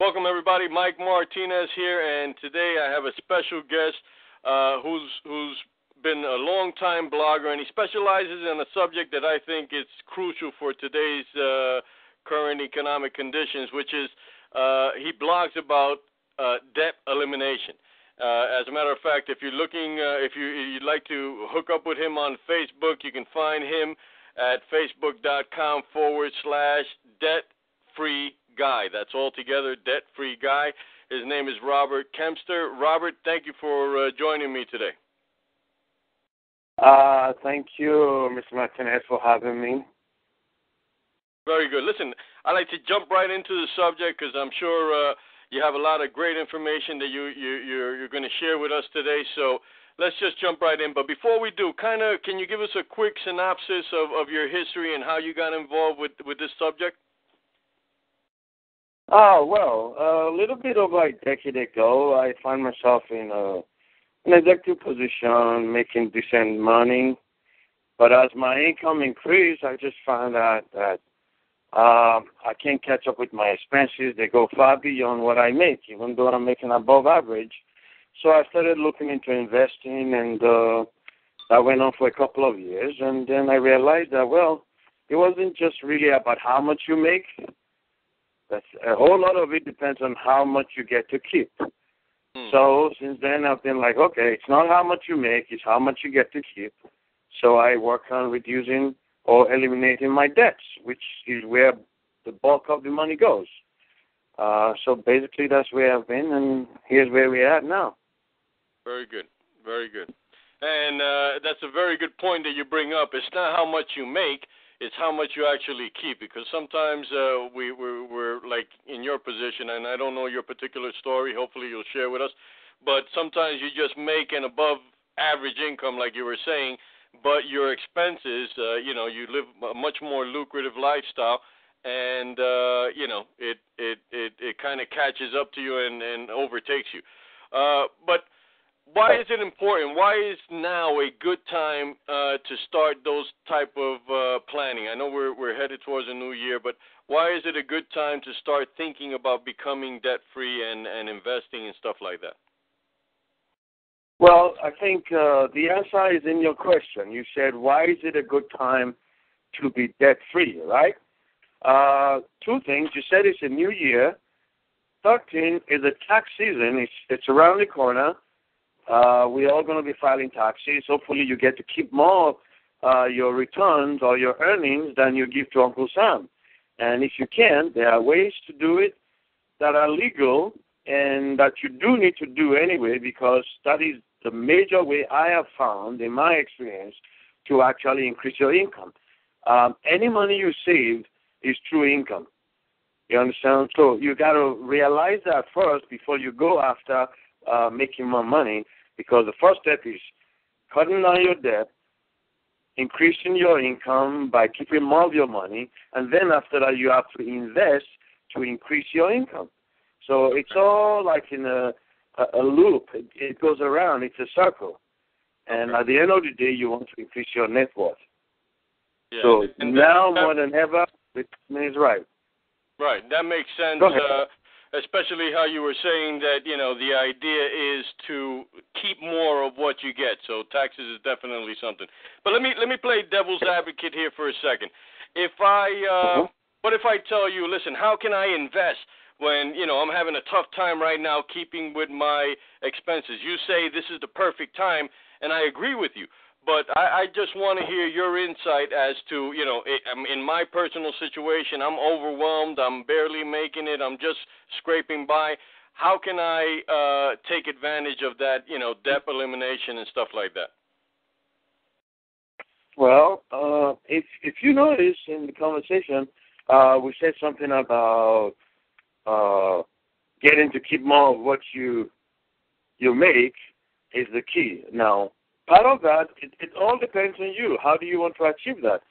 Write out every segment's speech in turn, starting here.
Welcome, everybody. Mike Martinez here, and today I have a special guest who's been a long-time blogger, and he specializes in a subject that I think is crucial for today's current economic conditions, which is he blogs about debt elimination. As a matter of fact, if you're looking, if you'd like to hook up with him on Facebook, you can find him at facebook.com/debtfreeguy. That's all together, debtfreeguy. His name is Robert Kempster. Robert, thank you for joining me today. Thank you, Mr. Martinez, for having me. Very good. Listen, I'd like to jump right into the subject because I'm sure you have a lot of great information that you're going to share with us today. So let's just jump right in. But before we do, can you give us a quick synopsis of your history and how you got involved with this subject? Well, a little bit over a decade ago, I found myself in an executive position, making decent money. But as my income increased, I just found out that I can't catch up with my expenses. They go far beyond what I make, even though I'm making above average. So I started looking into investing, and that went on for a couple of years. And then I realized that, well, it wasn't just really about how much you make. That's a whole lot of it depends on how much you get to keep. So since then, I've been like, okay, it's not how much you make, it's how much you get to keep. So I work on reducing or eliminating my debts, which is where the bulk of the money goes. So basically, that's where I've been, and here's where we're at now. Very good, very good. And that's a very good point that you bring up. It's not how much you make, it's how much you actually keep, because sometimes we're like in your position, and I don't know your particular story. Hopefully you'll share with us. But sometimes you just make an above average income, like you were saying, but your expenses, you live a much more lucrative lifestyle, and it kind of catches up to you and overtakes you. But why is it important? Why is now a good time to start those type of planning? I know we're headed towards a new year, but why is it a good time to start thinking about becoming debt-free and investing and stuff like that? Well, I think the answer is in your question. You said, why is it a good time to be debt-free, right? Two things. You said it's a new year. 13 is a tax season. It's around the corner. We're all going to be filing taxes. Hopefully you get to keep more your returns or your earnings than you give to Uncle Sam. And if you can, there are ways to do it that are legal and that you do need to do anyway, because that is the major way I have found in my experience to actually increase your income. Any money you save is true income. You understand? So you got to realize that first before you go after making more money, because the first step is cutting down your debt, increasing your income by keeping more of your money, and then after that you have to invest to increase your income. So it's all like in a loop. It goes around. It's a circle. And at the end of the day, you want to increase your net worth. Yeah. So now more than ever, it is right. Right. That makes sense. Especially how you were saying that, the idea is to keep more of what you get. So taxes is definitely something. But let me play devil's advocate here for a second. If what if I tell you, listen, how can I invest when, I'm having a tough time right now keeping with my expenses? You say this is the perfect time, and I agree with you. But I just want to hear your insight as to, in my personal situation, I'm overwhelmed, I'm barely making it, I'm just scraping by. How can I take advantage of that, debt elimination and stuff like that? Well, if you notice in the conversation, we said something about getting to keep more of what you make is the key. Now, part of that, it all depends on you. How do you want to achieve that?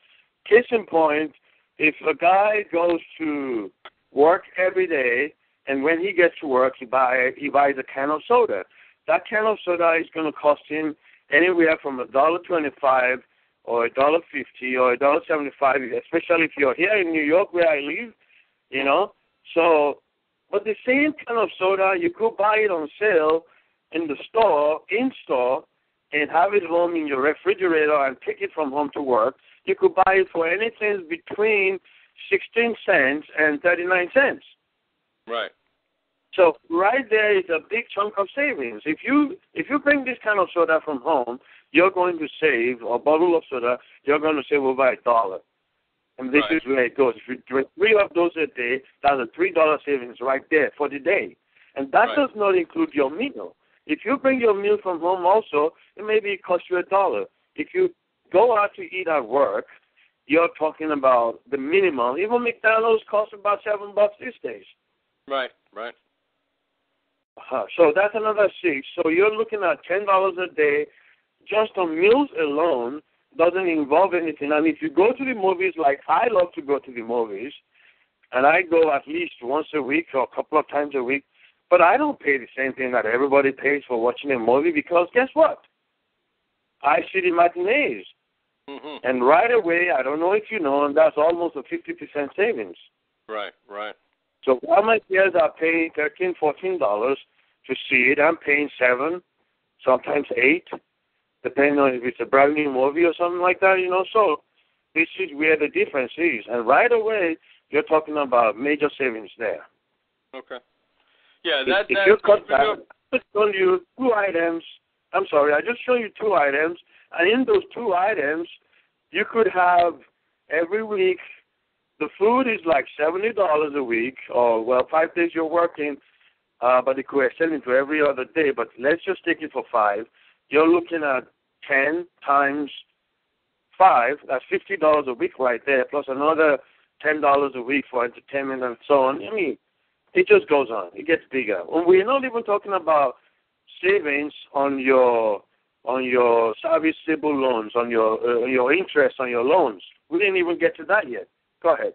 Case in point, if a guy goes to work every day, and when he gets to work, he buys a can of soda. That can of soda is going to cost him anywhere from $1.25 or $1.50 or $1.75, especially if you're here in New York where I live, So But the same kind of soda, you could buy it on sale in the store, in-store, and have it home in your refrigerator and take it from home to work. You could buy it for anything between 16 cents and 39 cents. Right. So right there is a big chunk of savings. If you bring this kind of soda from home, you're going to save, a bottle of soda, you're going to save over $1. And this is where it goes. If you drink 3 of those a day, that's a $3 savings right there for the day. And that does not include your meal. If you bring your meal from home also, it maybe cost you $1. If you go out to eat at work, you're talking about the minimum. Even McDonald's costs about $7 these days. Right. So that's another $6. So you're looking at $10 a day just on meals alone. Doesn't involve anything. And if you go to the movies, like I love to go to the movies, and I go at least once a week or a couple of times a week, but I don't pay the same thing that everybody pays for watching a movie because guess what? I see the matinees. Mm-hmm. And right away, I don't know if you know, and that's almost a 50% savings. Right. So while my peers are paying $13, $14 to see it, I'm paying $7, sometimes $8, depending on if it's a brand new movie or something like that, So this is where the difference is. And right away, you're talking about major savings there. Okay. Yeah, if you cut back, I just showed you 2 items. I'm sorry, I just showed you 2 items. And in those 2 items, you could have every week, the food is like $70 a week, or, 5 days you're working, but it could extend into every other day. But let's just take it for 5. You're looking at 10 times 5. That's $50 a week right there, plus another $10 a week for entertainment and so on. I mean, it just goes on. It gets bigger. And we're not even talking about savings on your serviceable loans, on your interest on your loans. We didn't even get to that yet. Go ahead.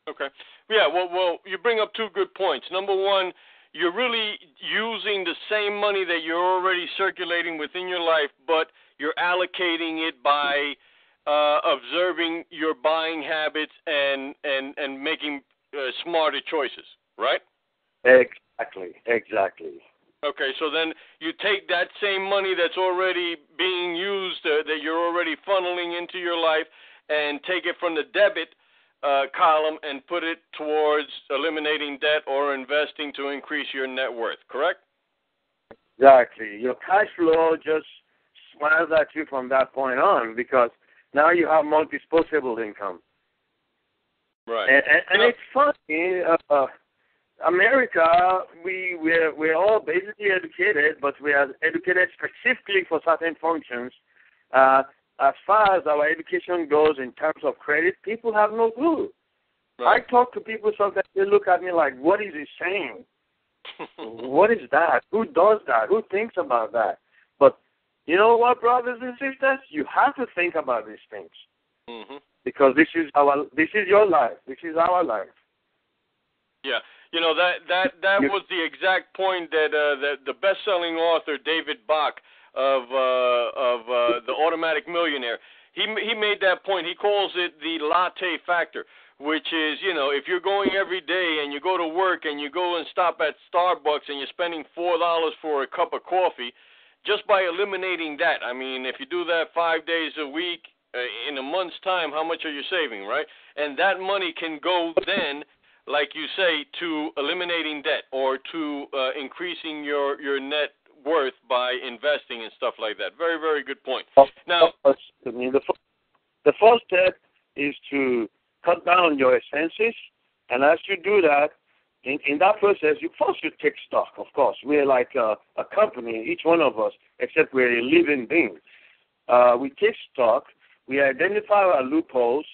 Okay. Yeah, well, you bring up 2 good points. Number one, you're really using the same money that you're already circulating within your life, but you're allocating it by observing your buying habits and making smarter choices, right? Exactly. Okay, so then you take that same money that's already being used, that you're already funneling into your life, and take it from the debit column and put it towards eliminating debt or investing to increase your net worth, correct? Exactly. Your cash flow just smiles at you from that point on because now you have more disposable income. Right. And it's funny, America, we're all basically educated, but we are educated specifically for certain functions. As far as our education goes in terms of credit, people have no clue. Right. I talk to people sometimes, they look at me like, what is he saying? What is that? Who does that? Who thinks about that? But you know what, brothers and sisters? You have to think about these things. Mm-hmm. Because this is your life. This is our life. Yeah. That was the exact point that the best-selling author, David Bach, of The Automatic Millionaire, he made that point. He calls it the latte factor, which is, if you're going every day and you go to work and you go and stop at Starbucks and you're spending $4 for a cup of coffee, just by eliminating that, I mean, if you do that 5 days a week, in a month's time, how much are you saving, right? And that money can go then, like you say, to eliminating debt or to increasing your net worth by investing and stuff like that. Very, very good point. Now, the first step is to cut down your expenses, and as you do that, in that process, you take stock, of course. We're like a company, each one of us, except we're a living being. We take stock, we identify our loopholes.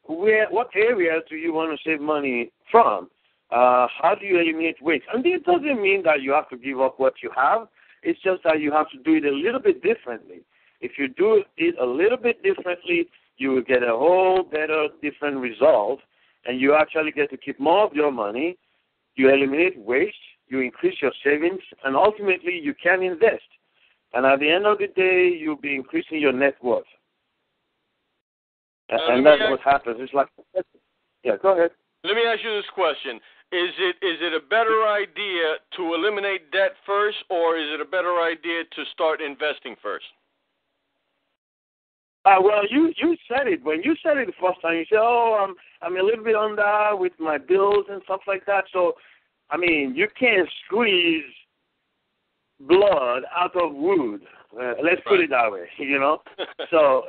What areas do you want to save money from? How do you eliminate waste? And it doesn't mean that you have to give up what you have. It's just that you have to do it a little bit differently. If you do it a little bit differently, you will get a whole better, different result, and you actually get to keep more of your money. You eliminate waste, you increase your savings, and ultimately you can invest. And at the end of the day, you'll be increasing your net worth. And that's what happens. It's like, yeah, go ahead. Let me ask you this question. Is it a better idea to eliminate debt first, or is it a better idea to start investing first? Well, you said it. When you said it the first time, you said, oh, I'm a little bit under with my bills and stuff like that. So, I mean, you can't squeeze blood out of wood. Let's put it that way, you know. So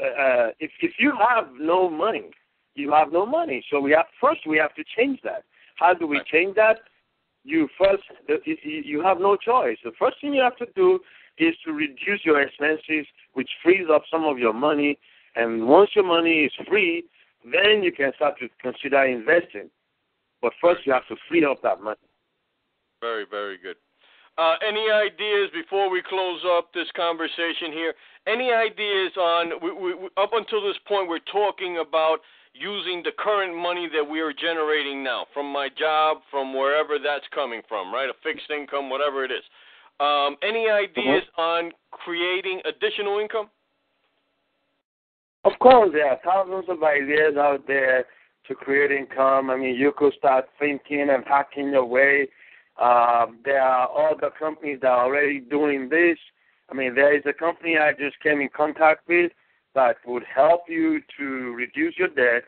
if you have no money, you have no money. So we have to change that. How do we change that? You have no choice. The first thing you have to do is to reduce your expenses, which frees up some of your money. And once your money is free, then you can start to consider investing. But first, you have to free up that money. Very, very good. Any ideas before we close up this conversation here? Any ideas on, up until this point, we're talking about using the current money that we are generating now from my job, from wherever that's coming from, right? A fixed income, whatever it is. Any ideas on creating additional income? Of course, there are thousands of ideas out there to create income. I mean, you could start thinking and hacking your way. There are other companies that are already doing this. I mean, there is a company I just came in contact with that would help you to reduce your debt,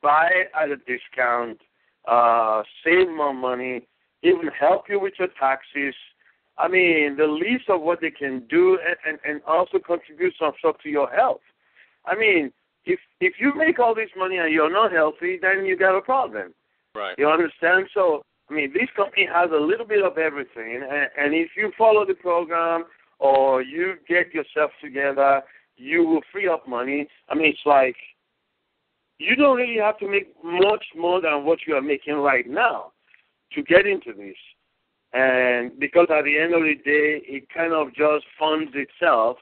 buy at a discount, save more money, even help you with your taxes. I mean, the least of what they can do and also contribute some sort to your health. I mean, if you make all this money and you're not healthy, then you got a problem. Right. You understand? So, I mean, this company has a little bit of everything, and if you follow the program or you get yourself together, you will free up money. I mean, it's like you don't really have to make much more than what you are making right now to get into this. And because at the end of the day, it kind of just funds itself,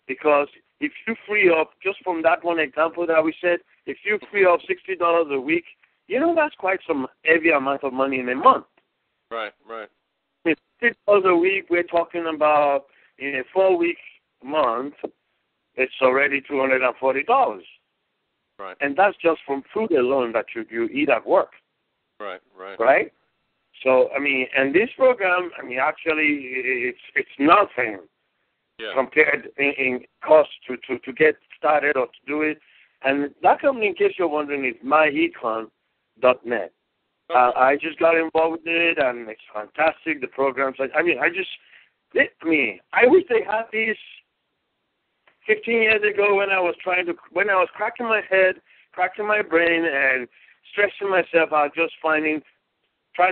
because if you free up, just from that one example that we said, if you free up $60 a week, you know, that's quite some heavy amount of money in a month. Right, right. With $60 a week, we're talking about in a 4-week month, it's already $240. Right. And that's just from food alone that you eat at work. Right, right. Right? So, I mean, and this program, I mean, actually, it's nothing compared in cost to get started or to do it. And that company, in case you're wondering, is myecon.net. Okay. I just got involved with it, and it's fantastic. The programs, I wish they had this 15 years ago when I was cracking my head, cracking my brain, and stressing myself out, just trying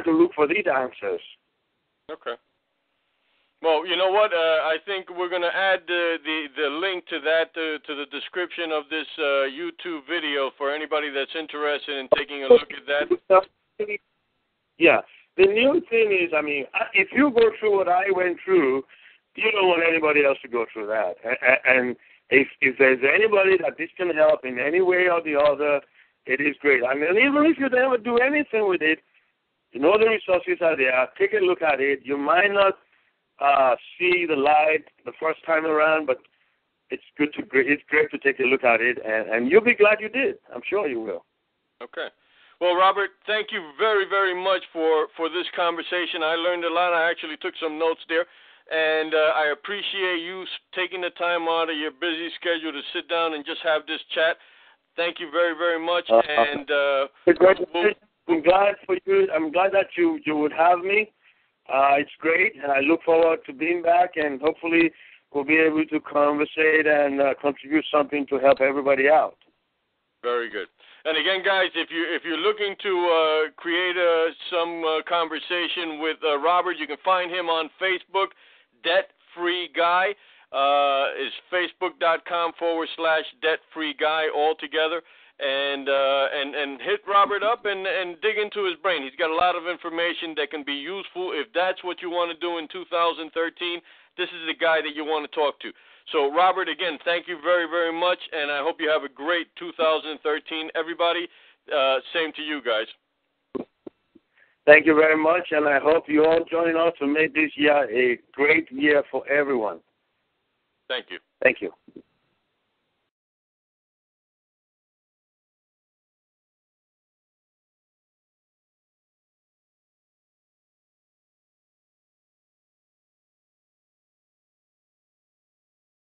to look for these answers. Okay. Well, you know what? I think we're going to add the link to that to the description of this YouTube video for anybody that's interested in taking a look at that. Yeah. The new thing is, I mean, if you go through what I went through, you don't want anybody else to go through that. And if there's anybody that this can help in any way or the other, it is great. I mean, even if you never do anything with it, you know the resources are there. Take a look at it. You might not see the light the first time around, but it's great to take a look at it, and you'll be glad you did. I'm sure you will. Okay. Well, Robert, thank you very, very much for this conversation. I learned a lot. I actually took some notes there, and I appreciate you taking the time out of your busy schedule to sit down and just have this chat. Thank you very, very much. And I'm glad for you. I'm glad that you would have me. It's great, and I look forward to being back, and hopefully we'll be able to conversate and contribute something to help everybody out. Very good. And again, guys, if you're looking to create some conversation with Robert, you can find him on Facebook, debtfreeguy. Is facebook.com/debtfreeguy all together. And hit Robert up and dig into his brain. He's got a lot of information that can be useful. If that's what you want to do in 2013, this is the guy that you want to talk to. So, Robert, again, thank you very, very much, and I hope you have a great 2013. Everybody, same to you guys. Thank you very much, and I hope you all join us to make this year a great year for everyone. Thank you. Thank you.